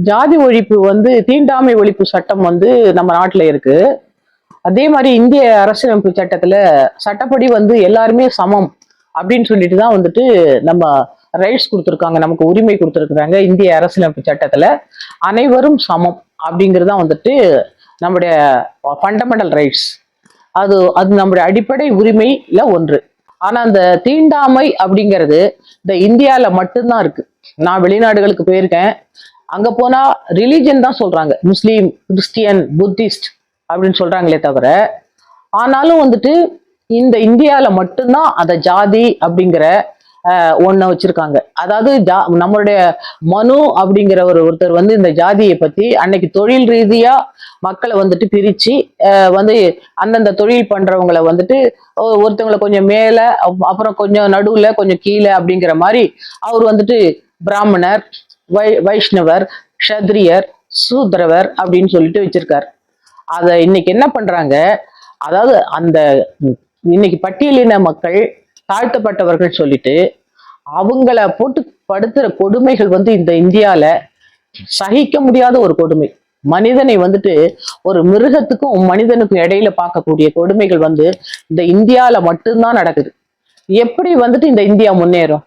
ஜாதி ஒழிப்பு தீண்டாமை ஒழிப்பு சட்டம் நம்ம நாட்டுல இருக்கு. அதே மாதிரி இந்திய அரசியலமைப்பு சட்டத்துல சட்டப்படி எல்லாருமே சமம் அப்படின்னு சொல்லிட்டு தான் நம்ம ரைட்ஸ் கொடுத்துருக்காங்க, நமக்கு உரிமை கொடுத்துருக்குறாங்க. இந்திய அரசியலமைப்பு சட்டத்துல அனைவரும் சமம் அப்படிங்கிறதான் நம்முடைய ஃபண்டமெண்டல் ரைட்ஸ். அது அது நம்முடைய அடிப்படை உரிமையில ஒன்று. ஆனா அந்த தீண்டாமை அப்படிங்கிறது இந்த இந்தியால மட்டும்தான் இருக்கு. நான் வெளிநாடுகளுக்கு போயிருக்கேன். அங்க போனா ரிலீஜன் தான் சொல்றாங்க, முஸ்லீம், கிறிஸ்டியன், புத்திஸ்ட் அப்படின்னு சொல்றாங்களே தவிர, ஆனாலும் இந்த இந்தியால மட்டும்தான் அந்த ஜாதி அப்படிங்கிற ஒன்ன வச்சிருக்காங்க. அதாவது நம்மளுடைய மனு அப்படிங்கிற ஒருத்தர் இந்த ஜாதியை பத்தி அன்னைக்கு தொழில் ரீதியா மக்களை பிரிச்சு அந்தந்த தொழில் பண்றவங்களை ஒருத்தவங்களை கொஞ்சம் மேல, அப்புறம் கொஞ்சம் நடுவுல, கொஞ்சம் கீழே அப்படிங்கிற மாதிரி அவர் பிராமணர், வைஷ்ணவர், க்ஷத்ரியர், சூத்ரவர் அப்படின்னு சொல்லிட்டு வச்சிருக்காரு. அத இன்னைக்கு என்ன பண்றாங்க, அதாவது இன்னைக்கு பட்டியலின மக்கள், தாழ்த்தப்பட்டவர்கள் சொல்லிட்டு அவங்கள போட்டு படுத்துற கொடுமைகள் இந்த இந்தியால சகிக்க முடியாத ஒரு கொடுமை. மனிதனை ஒரு மிருகத்துக்கும் மனிதனுக்கும் இடையில பார்க்கக்கூடிய கொடுமைகள் இந்த இந்தியால மட்டும்தான் நடக்குது. எப்படி இந்த இந்தியா முன்னேறும்?